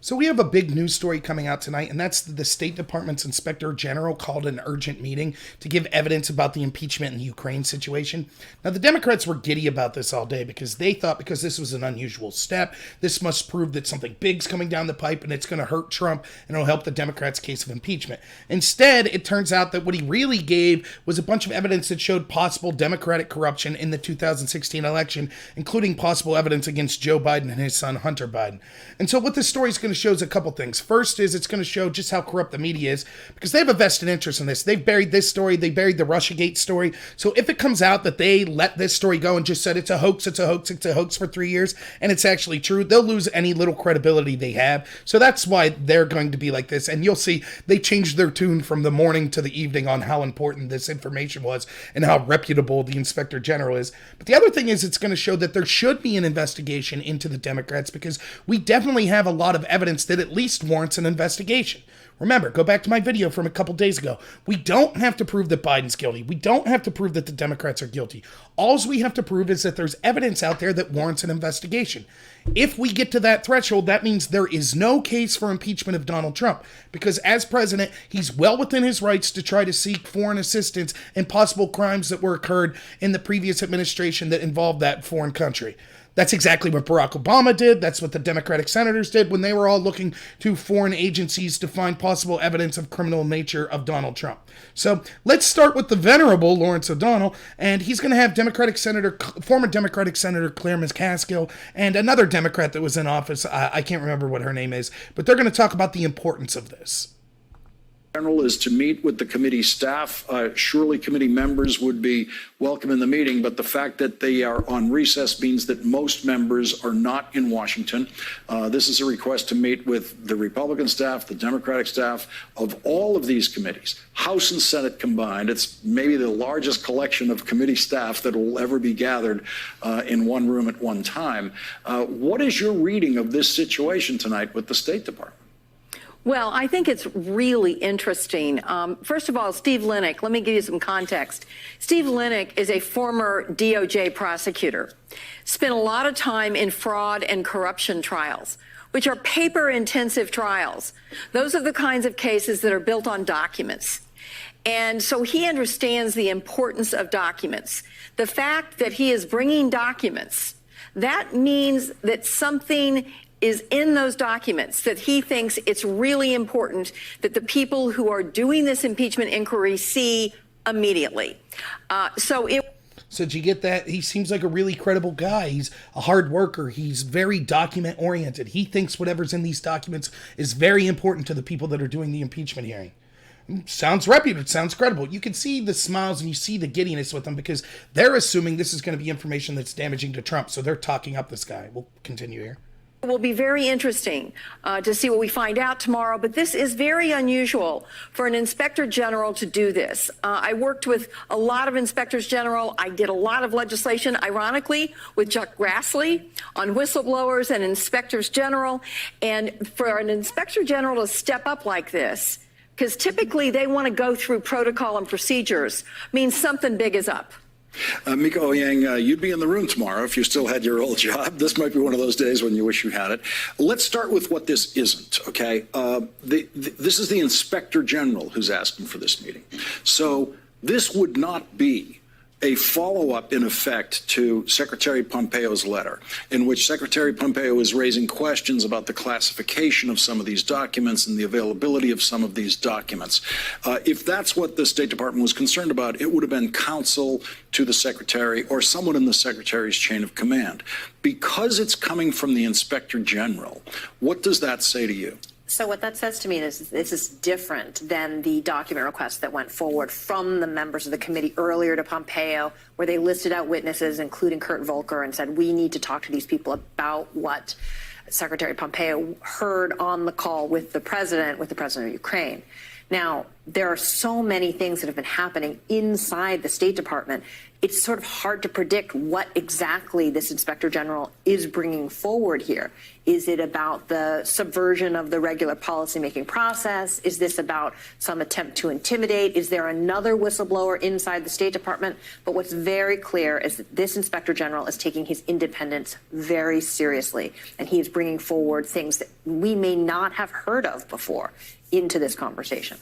So we have a big news story coming out tonight, and that's the State Department's Inspector General called an urgent meeting to give evidence about the impeachment in the Ukraine situation. Now, the Democrats were giddy about this all day because they thought because this was an unusual step, this must prove that something big's coming down the pipe and it's going to hurt Trump and it'll help the Democrats' case of impeachment. Instead, it turns out that what he really gave was a bunch of evidence that showed possible Democratic corruption in the 2016 election, including possible evidence against Joe Biden and his son Hunter Biden. And so what this story is going to show is a couple things. First is it's going to show just how corrupt the media is because they have a vested interest in this. They've buried this story. They buried the Russiagate story. So if it comes out that they let this story go and just said it's a hoax for 3 years, and it's actually true, they'll lose any little credibility they have. So that's why they're going to be like this. And you'll see they changed their tune from the morning to the evening on how important this information was and how reputable the Inspector General is. But the other thing is it's going to show that there should be an investigation into the Democrats because we definitely have a lot of evidence that at least warrants an investigation. Remember, go back to my video from a couple days ago. We don't have to prove that Biden's guilty. We don't have to prove that the Democrats are guilty. All we have to prove is that there's evidence out there that warrants an investigation. If we get to that threshold, that means there is no case for impeachment of Donald Trump because as president, he's well within his rights to try to seek foreign assistance in possible crimes that were occurred in the previous administration that involved that foreign country. That's exactly what Barack Obama did. That's what the Democratic senators did when they were all looking to foreign agencies to find possible evidence of criminal nature of Donald Trump. So let's start with the venerable Lawrence O'Donnell, and he's going to have former Democratic Senator Claire McCaskill and another Democrat that was in office. I can't remember what her name is, but they're going to talk about the importance of this. General is to meet with the committee staff. Surely committee members would be welcome in the meeting, but the fact that they are on recess means that most members are not in Washington. This is a request to meet with the Republican staff, the Democratic staff of all of these committees, House and Senate combined. It's maybe the largest collection of committee staff that will ever be gathered in one room at one time. What is your reading of this situation tonight with the State Department? Well, I think it's really interesting. First of all, Steve Linick, let me give you some context. Steve Linick is a former DOJ prosecutor, spent a lot of time in fraud and corruption trials, which are paper-intensive trials. Those are the kinds of cases that are built on documents. And so he understands the importance of documents. The fact that he is bringing documents, that means that something is in those documents that he thinks it's really important that the people who are doing this impeachment inquiry see immediately. So did you get that? He seems like a really credible guy. He's a hard worker. He's very document oriented. He thinks whatever's in these documents is very important to the people that are doing the impeachment hearing. Sounds reputable. Sounds credible. You can see the smiles and you see the giddiness with them because they're assuming this is going to be information that's damaging to Trump. So they're talking up this guy. We'll continue here. It will be very interesting to see what we find out tomorrow, but this is very unusual for an inspector general to do this. I worked with a lot of inspectors general. I did a lot of legislation, ironically, with Chuck Grassley on whistleblowers and inspectors general. And for an inspector general to step up like this, because typically they want to go through protocol and procedures, means something big is up. Miko Yang, you'd be in the room tomorrow if you still had your old job. This might be one of those days when you wish you had it. Let's start with what this isn't, okay? This is the Inspector General who's asking for this meeting. So this would not be a follow-up, in effect, to Secretary Pompeo's letter, in which Secretary Pompeo is raising questions about the classification of some of these documents and the availability of some of these documents. If that's what the State Department was concerned about, it would have been counsel to the Secretary or someone in the Secretary's chain of command. Because it's coming from the Inspector General, what does that say to you? So what that says to me is this is different than the document request that went forward from the members of the committee earlier to Pompeo, where they listed out witnesses, including Kurt Volker, and said, we need to talk to these people about what Secretary Pompeo heard on the call with the president of Ukraine. Now, there are so many things that have been happening inside the State Department. It's sort of hard to predict what exactly this Inspector General is bringing forward here. Is it about the subversion of the regular policymaking process? Is this about some attempt to intimidate? Is there another whistleblower inside the State Department? But what's very clear is that this Inspector General is taking his independence very seriously, and he is bringing forward things that we may not have heard of before into this conversation.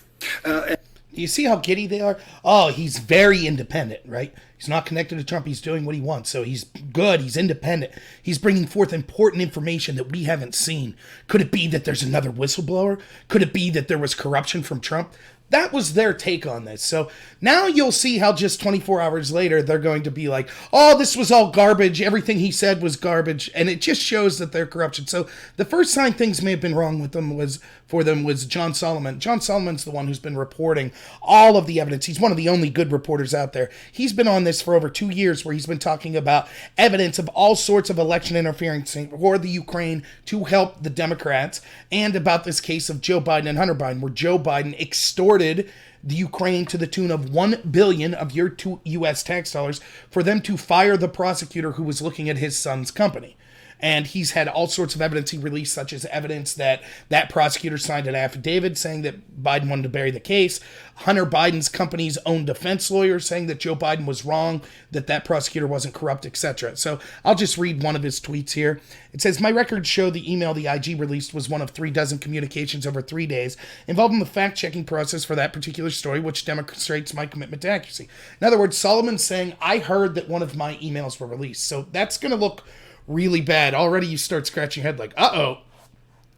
You see how giddy they are? Oh, he's very independent, right? He's not connected to Trump. He's doing what he wants. So he's good. He's independent. He's bringing forth important information that we haven't seen. Could it be that there's another whistleblower? Could it be that there was corruption from Trump? That was their take on this. So now you'll see how just 24 hours later, they're going to be like, oh, this was all garbage. Everything he said was garbage. And it just shows that they're corruption. So the first sign things may have been wrong with them was John Solomon. John Solomon's the one who's been reporting all of the evidence. He's one of the only good reporters out there. He's been on this for over 2 years where he's been talking about evidence of all sorts of election interference for the Ukraine to help the Democrats, and about this case of Joe Biden and Hunter Biden, where Joe Biden extorted the Ukraine to the tune of $1 billion of your U.S. tax dollars for them to fire the prosecutor who was looking at his son's company. And he's had all sorts of evidence he released, such as evidence that that prosecutor signed an affidavit saying that Biden wanted to bury the case. Hunter Biden's company's own defense lawyer saying that Joe Biden was wrong, that that prosecutor wasn't corrupt, etc. So I'll just read one of his tweets here. It says, my records show the email the IG released was one of 36 communications over 3 days involving the fact-checking process for that particular story, which demonstrates my commitment to accuracy. In other words, Solomon's saying, I heard that one of my emails were released. So that's going to look really bad. Already you start scratching your head like, uh-oh.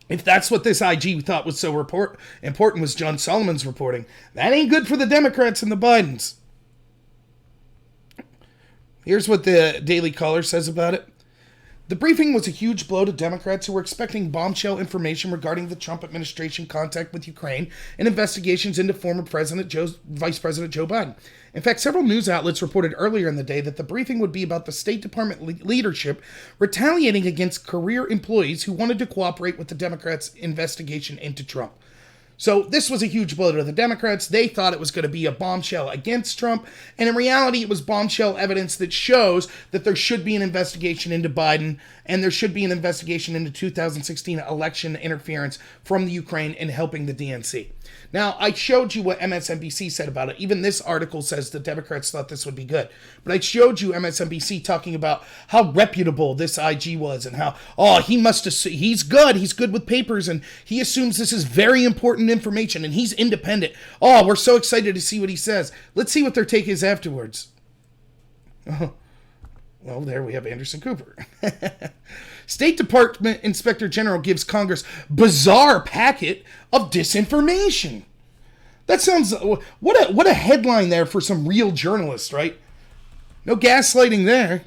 If that's what this IG thought was so important was John Solomon's reporting, that ain't good for the Democrats and the Bidens. Here's what the Daily Caller says about it. The briefing was a huge blow to Democrats who were expecting bombshell information regarding the Trump administration contact with Ukraine and investigations into former Vice President Joe Biden. In fact, several news outlets reported earlier in the day that the briefing would be about the State Department leadership retaliating against career employees who wanted to cooperate with the Democrats' investigation into Trump. So this was a huge blow to the Democrats. They thought it was going to be a bombshell against Trump, and in reality, it was bombshell evidence that shows that there should be an investigation into Biden, and there should be an investigation into 2016 election interference from the Ukraine in helping the DNC. Now, I showed you what MSNBC said about it. Even this article says the Democrats thought this would be good. But I showed you MSNBC talking about how reputable this IG was and how, he's good with papers, and he assumes this is very important information, and he's independent. Oh, we're so excited to see what he says. Let's see what their take is afterwards. Oh, well, there we have Anderson Cooper. State Department Inspector General gives Congress bizarre packet of disinformation. That sounds, what a headline there for some real journalists, right? No gaslighting there.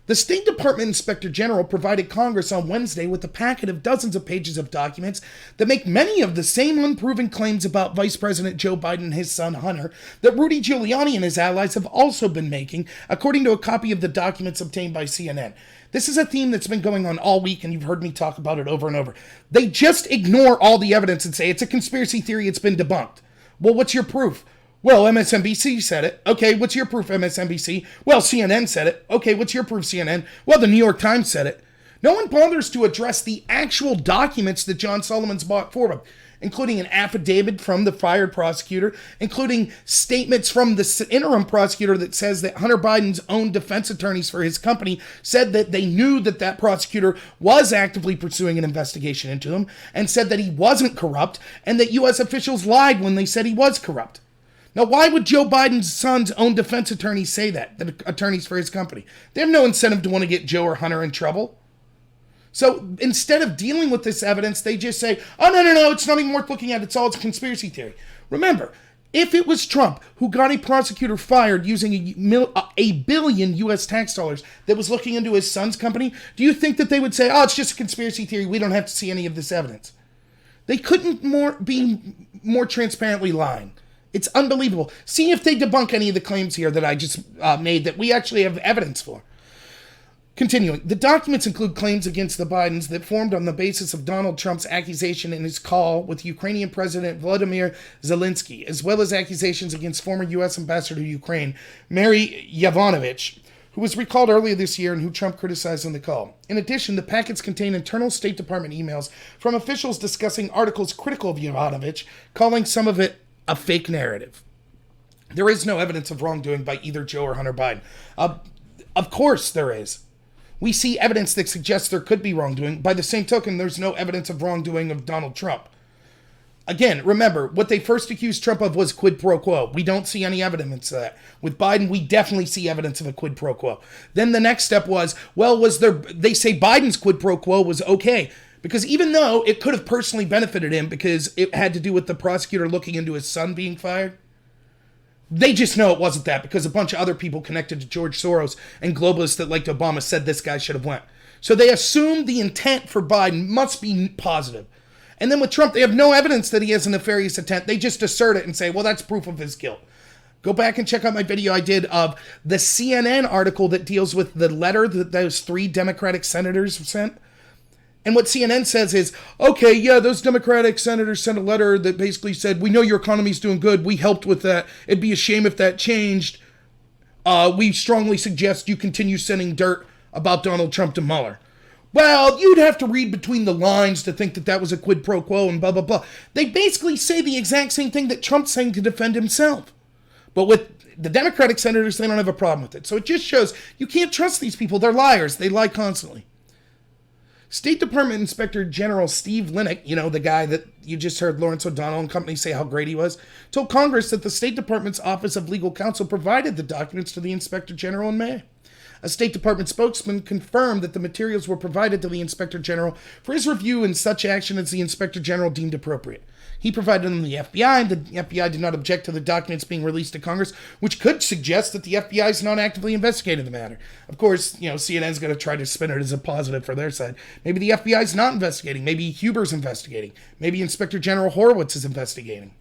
The State Department Inspector General provided Congress on Wednesday with a packet of dozens of pages of documents that make many of the same unproven claims about Vice President Joe Biden and his son Hunter that Rudy Giuliani and his allies have also been making, according to a copy of the documents obtained by CNN. This is a theme that's been going on all week, and you've heard me talk about it over and over. They just ignore all the evidence and say it's a conspiracy theory, it's been debunked. Well, what's your proof? Well, MSNBC said it. Okay, what's your proof, MSNBC? Well, CNN said it. Okay, what's your proof, CNN? Well, the New York Times said it. No one bothers to address the actual documents that John Solomon's brought forward, including an affidavit from the fired prosecutor, including statements from the interim prosecutor that says that Hunter Biden's own defense attorneys for his company said that they knew that that prosecutor was actively pursuing an investigation into him, and said that he wasn't corrupt, and that U.S. officials lied when they said he was corrupt. Now, why would Joe Biden's son's own defense attorneys say that, the attorneys for his company? They have no incentive to want to get Joe or Hunter in trouble. So instead of dealing with this evidence, they just say, oh, no, it's not even worth looking at. It's a conspiracy theory. Remember, if it was Trump who got a prosecutor fired using a billion U.S. tax dollars that was looking into his son's company, do you think that they would say, oh, it's just a conspiracy theory. We don't have to see any of this evidence? They couldn't be more transparently lying. It's unbelievable. See if they debunk any of the claims here that I just made that we actually have evidence for. Continuing, the documents include claims against the Bidens that formed on the basis of Donald Trump's accusation in his call with Ukrainian President Volodymyr Zelensky, as well as accusations against former U.S. Ambassador to Ukraine, Mary Yovanovitch, who was recalled earlier this year and who Trump criticized on the call. In addition, the packets contain internal State Department emails from officials discussing articles critical of Yovanovitch, calling some of it a fake narrative. There is no evidence of wrongdoing by either Joe or Hunter Biden. Of course there is. We see evidence that suggests there could be wrongdoing. By the same token, there's no evidence of wrongdoing of Donald Trump. Again, remember, what they first accused Trump of was quid pro quo. We don't see any evidence of that. With Biden, we definitely see evidence of a quid pro quo. Then the next step was, well, they say Biden's quid pro quo was okay. Because even though it could have personally benefited him because it had to do with the prosecutor looking into his son being fired, they just know it wasn't that because a bunch of other people connected to George Soros and globalists that liked Obama said this guy should have went. So they assumed the intent for Biden must be positive. And then with Trump, they have no evidence that he has a nefarious intent. They just assert it and say, well, that's proof of his guilt. Go back and check out my video I did of the CNN article that deals with the letter that those 3 Democratic senators sent. And what CNN says is, okay, yeah, those Democratic senators sent a letter that basically said, we know your economy's doing good. We helped with that. It'd be a shame if that changed. We strongly suggest you continue sending dirt about Donald Trump to Mueller. Well, you'd have to read between the lines to think that that was a quid pro quo and blah, blah, blah. They basically say the exact same thing that Trump's saying to defend himself. But with the Democratic senators, they don't have a problem with it. So it just shows you can't trust these people. They're liars. They lie constantly. State Department Inspector General Steve Linick, the guy that you just heard Lawrence O'Donnell and company say how great he was, told Congress that the State Department's Office of Legal Counsel provided the documents to the Inspector General in May. A State Department spokesman confirmed that the materials were provided to the Inspector General for his review in such action as the Inspector General deemed appropriate. He provided them to the FBI, and the FBI did not object to the documents being released to Congress, which could suggest that the FBI is not actively investigating the matter. Of course, CNN's going to try to spin it as a positive for their side. Maybe the FBI is not investigating. Maybe Huber's investigating. Maybe Inspector General Horowitz is investigating.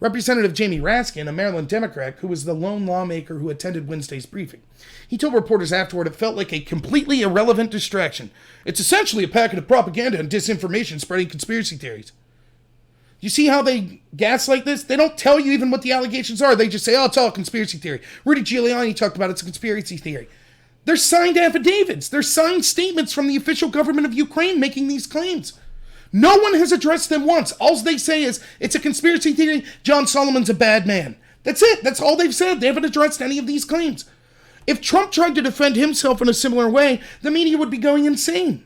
Representative Jamie Raskin, a Maryland Democrat who was the lone lawmaker who attended Wednesday's briefing, he told reporters afterward it felt like a completely irrelevant distraction. It's essentially a packet of propaganda and disinformation spreading conspiracy theories. You see how they gaslight this? They don't tell you even what the allegations are. They just say, oh, it's all a conspiracy theory. Rudy Giuliani talked about it's a conspiracy theory. They're signed affidavits. They're signed statements from the official government of Ukraine making these claims. No one has addressed them once. All they say is, it's a conspiracy theory. John Solomon's a bad man. That's it. That's all they've said. They haven't addressed any of these claims. If Trump tried to defend himself in a similar way, the media would be going insane.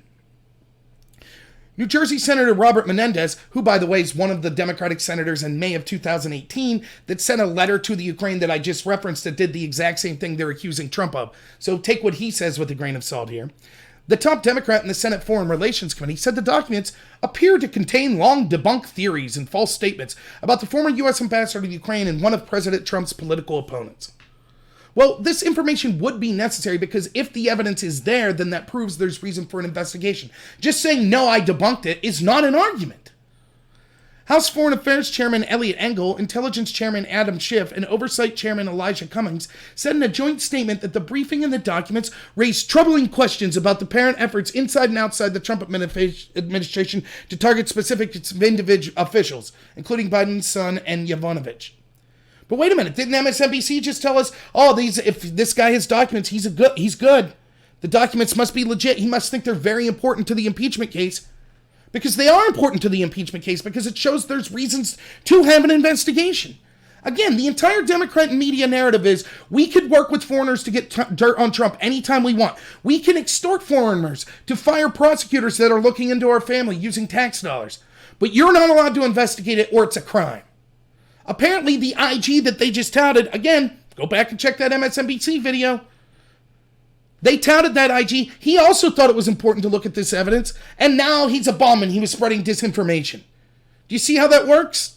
New Jersey Senator Robert Menendez, who, by the way, is one of the Democratic senators in May of 2018 that sent a letter to the Ukraine that I just referenced that did the exact same thing they're accusing Trump of. So take what he says with a grain of salt here. The top Democrat in the Senate Foreign Relations Committee said the documents appear to contain long debunked theories and false statements about the former U.S. ambassador to Ukraine and one of President Trump's political opponents. Well, this information would be necessary because if the evidence is there, then that proves there's reason for an investigation. Just saying, no, I debunked it is not an argument. House Foreign Affairs Chairman Eliot Engel, Intelligence Chairman Adam Schiff, and Oversight Chairman Elijah Cummings said in a joint statement that the briefing and the documents raised troubling questions about the apparent efforts inside and outside the Trump administration to target specific individual officials, including Biden's son and Yovanovitch. But wait a minute, didn't MSNBC just tell us, if this guy has documents, he's good. The documents must be legit. He must think they're very important to the impeachment case. Because they are important to the impeachment case because it shows there's reasons to have an investigation. Again, the entire Democrat media narrative is we could work with foreigners to get dirt on Trump anytime we want. We can extort foreigners to fire prosecutors that are looking into our family using tax dollars. But you're not allowed to investigate it or it's a crime. Apparently, the IG that they just touted, again, go back and check that MSNBC video. They touted that IG. He also thought it was important to look at this evidence, and now he's a bum and he was spreading disinformation. Do you see how that works?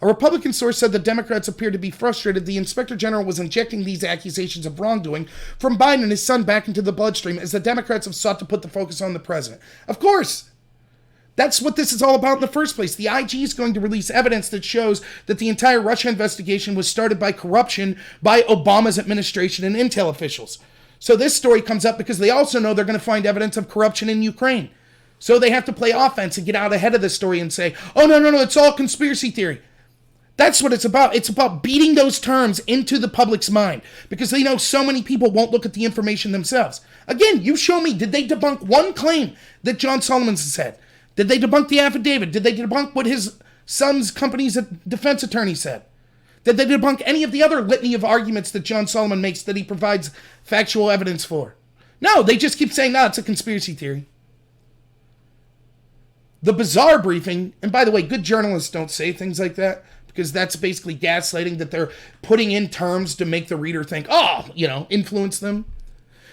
A Republican source said the Democrats appeared to be frustrated the Inspector General was injecting these accusations of wrongdoing from Biden and his son back into the bloodstream as the Democrats have sought to put the focus on the president. Of course. That's what this is all about in the first place. The IG is going to release evidence that shows that the entire Russia investigation was started by corruption by Obama's administration and intel officials. So this story comes up because they also know they're going to find evidence of corruption in Ukraine. So they have to play offense and get out ahead of the story and say, oh, no, it's all conspiracy theory. That's what it's about. It's about beating those terms into the public's mind because they know so many people won't look at the information themselves. Again, you show me, did they debunk one claim that John Solomon said? Did they debunk the affidavit? Did they debunk what his son's company's defense attorney said? Did they debunk any of the other litany of arguments that John Solomon makes that he provides factual evidence for? No, they just keep saying, no, it's a conspiracy theory. The bizarre briefing, and by the way, good journalists don't say things like that because that's basically gaslighting that they're putting in terms to make the reader think, influence them.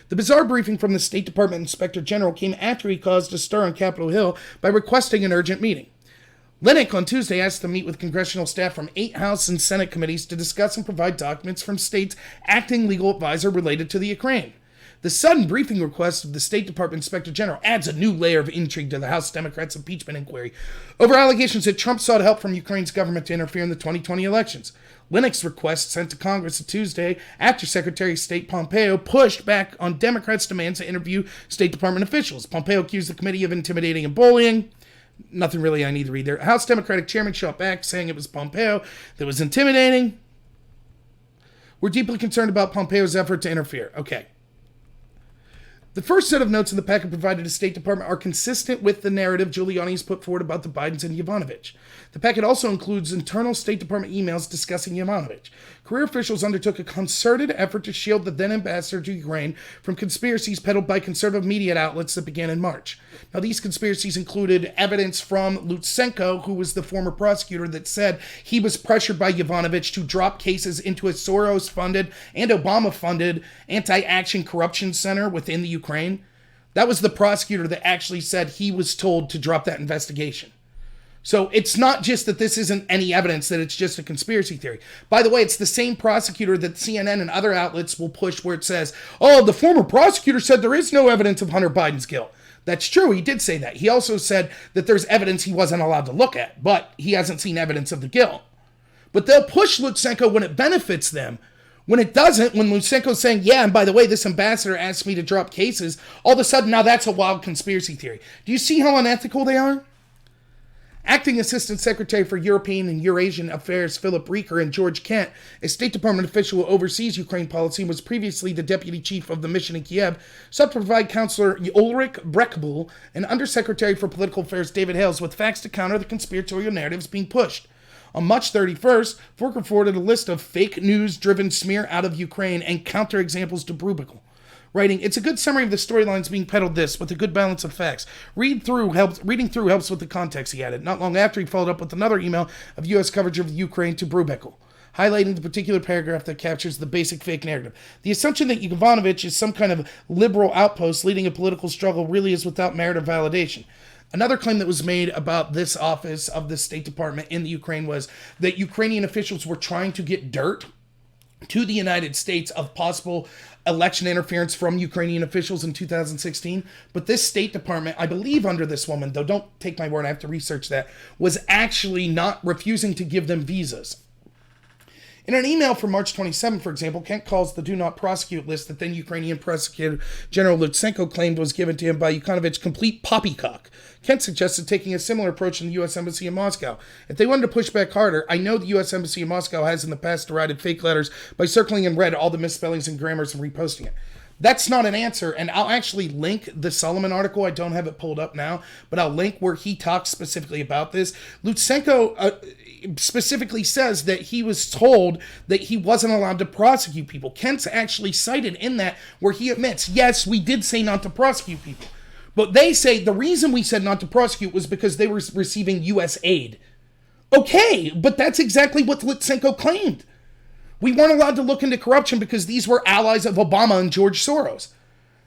The bizarre briefing from the State Department Inspector General came after he caused a stir on Capitol Hill by requesting an urgent meeting. Linick on Tuesday asked to meet with congressional staff from 8 House and Senate committees to discuss and provide documents from states' acting legal advisor related to the Ukraine. The sudden briefing request of the State Department Inspector General adds a new layer of intrigue to the House Democrats' impeachment inquiry over allegations that Trump sought help from Ukraine's government to interfere in the 2020 elections. Linick's request sent to Congress on Tuesday after Secretary of State Pompeo pushed back on Democrats' demands to interview State Department officials. Pompeo accused the committee of intimidating and bullying. Nothing really I need to read there. House Democratic Chairman shot back, saying it was Pompeo that was intimidating. We're deeply concerned about Pompeo's effort to interfere. Okay. The first set of notes in the packet provided to State Department are consistent with the narrative Giuliani has put forward about the Bidens and Yovanovitch. The packet also includes internal State Department emails discussing Yovanovitch. Career officials undertook a concerted effort to shield the then ambassador to Ukraine from conspiracies peddled by conservative media outlets that began in March. Now, these conspiracies included evidence from Lutsenko, who was the former prosecutor that said he was pressured by Yovanovitch to drop cases into a Soros-funded and Obama-funded anti-action corruption center within the Ukraine. That was the prosecutor that actually said he was told to drop that investigation. So it's not just that this isn't any evidence that it's just a conspiracy theory. By the way, it's the same prosecutor that CNN and other outlets will push where it says, oh, the former prosecutor said there is no evidence of Hunter Biden's guilt. That's true. He did say that. He also said that there's evidence he wasn't allowed to look at, but he hasn't seen evidence of the guilt. But they'll push Lutsenko when it benefits them. When it doesn't, when Lutsenko's saying, yeah, and by the way, this ambassador asked me to drop cases, all of a sudden, now that's a wild conspiracy theory. Do you see how unethical they are? Acting Assistant Secretary for European and Eurasian Affairs Philip Rieker and George Kent, a State Department official who oversees Ukraine policy, was previously the deputy chief of the mission in Kiev, sought to provide Counselor Ulrich Breckbuhl and Undersecretary for Political Affairs David Hales with facts to counter the conspiratorial narratives being pushed. On March 31st, Volker forwarded a list of fake news-driven smear out of Ukraine and counterexamples to Breckbuhl, writing, it's a good summary of the storylines being peddled this with a good balance of facts. Reading through helps with the context, he added. Not long after, he followed up with another email of U.S. coverage of Ukraine to Breckbuhl, highlighting the particular paragraph that captures the basic fake narrative. The assumption that Yovanovitch is some kind of liberal outpost leading a political struggle really is without merit or validation. Another claim that was made about this office of the State Department in the Ukraine was that Ukrainian officials were trying to get dirt to the United States of possible election interference from Ukrainian officials in 2016. But this State Department, I believe under this woman, though don't take my word, I have to research that, was actually not refusing to give them visas. In an email from March 27, for example, Kent calls the do not prosecute list that then Ukrainian Prosecutor General Lutsenko claimed was given to him by Yovanovitch complete poppycock. Kent suggested taking a similar approach in the U.S. Embassy in Moscow. If they wanted to push back harder, I know the U.S. Embassy in Moscow has in the past derided fake letters by circling in red all the misspellings and grammars and reposting it. That's not an answer, and I'll actually link the Solomon article. I don't have it pulled up now, but I'll link where he talks specifically about this. Lutsenko specifically says that he was told that he wasn't allowed to prosecute people. Kent's actually cited in that where he admits, yes, we did say not to prosecute people. But they say the reason we said not to prosecute was because they were receiving U.S. aid. Okay, but that's exactly what Lutsenko claimed. We weren't allowed to look into corruption because these were allies of Obama and George Soros.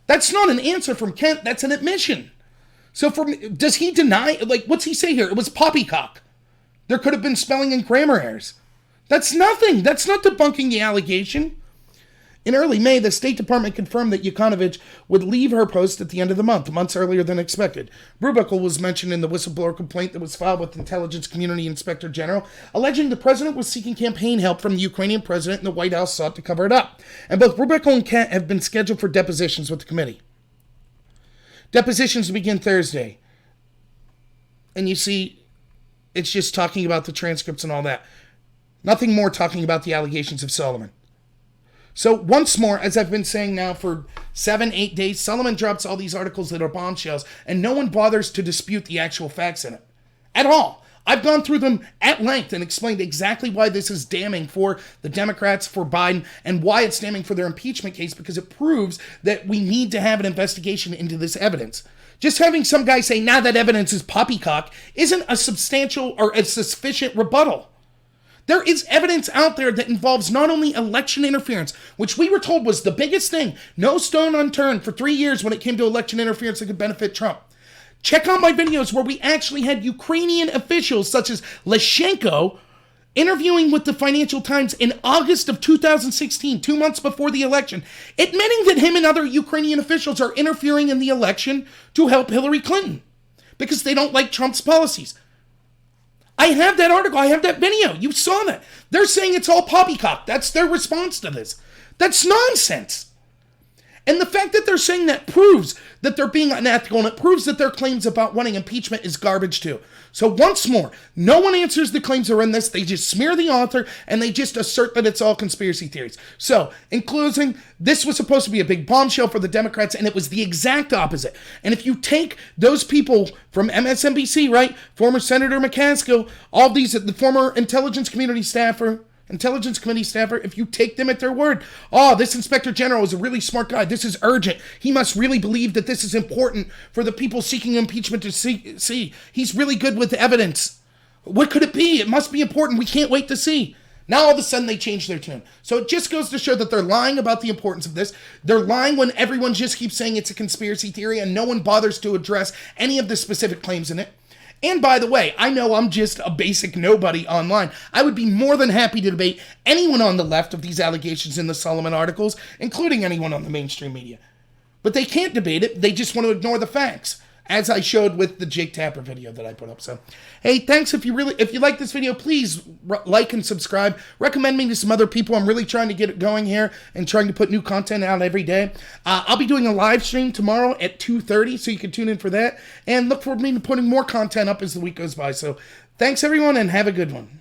That's not an answer from Kent. That's an admission. So does he deny, what's he say here? It was poppycock. There could have been spelling and grammar errors. That's nothing. That's not debunking the allegation. In early May, the State Department confirmed that Yovanovitch would leave her post at the end of the month, months earlier than expected. Breckbuhl was mentioned in the whistleblower complaint that was filed with Intelligence Community Inspector General, alleging the president was seeking campaign help from the Ukrainian president and the White House sought to cover it up. And both Breckbuhl and Kent have been scheduled for depositions with the committee. Depositions begin Thursday. And you see, it's just talking about the transcripts and all that. Nothing more talking about the allegations of Solomon. So once more, as I've been saying now for 7-8 days, Solomon drops all these articles that are bombshells, and no one bothers to dispute the actual facts in it. At all. I've gone through them at length and explained exactly why this is damning for the Democrats, for Biden, and why it's damning for their impeachment case, because it proves that we need to have an investigation into this evidence. Just having some guy say, nah, that evidence is poppycock, isn't a substantial or a sufficient rebuttal. There is evidence out there that involves not only election interference, which we were told was the biggest thing, no stone unturned for 3 years when it came to election interference that could benefit Trump. Check out my videos where we actually had Ukrainian officials such as Leshenko interviewing with the Financial Times in August of 2016, 2 months before the election, admitting that him and other Ukrainian officials are interfering in the election to help Hillary Clinton because they don't like Trump's policies. I have that article. I have that video. You saw that. They're saying it's all poppycock. That's their response to this. That's nonsense. And the fact that they're saying that proves that they're being unethical, and it proves that their claims about wanting impeachment is garbage too. So once more, no one answers the claims that are in this. They just smear the author, and they just assert that it's all conspiracy theories. So, in closing, this was supposed to be a big bombshell for the Democrats, and it was the exact opposite. And if you take those people from MSNBC, right, former Senator McCaskill, all these, the former intelligence committee staffer, if you take them at their word, oh, this inspector general is a really smart guy. This is urgent. He must really believe that this is important for the people seeking impeachment to see. He's really good with evidence. What could it be? It must be important. We can't wait to see. Now all of a sudden they change their tune. So it just goes to show that they're lying about the importance of this. They're lying when everyone just keeps saying it's a conspiracy theory and no one bothers to address any of the specific claims in it. And by the way, I know I'm just a basic nobody online. I would be more than happy to debate anyone on the left of these allegations in the Solomon articles, including anyone on the mainstream media. But they can't debate it. They just want to ignore the facts, as I showed with the Jake Tapper video that I put up. So, hey, thanks. If you like this video, please like and subscribe. Recommend me to some other people. I'm really trying to get it going here and trying to put new content out every day. I'll be doing a live stream tomorrow at 2:30, so you can tune in for that. And look for me to putting more content up as the week goes by. So, thanks, everyone, and have a good one.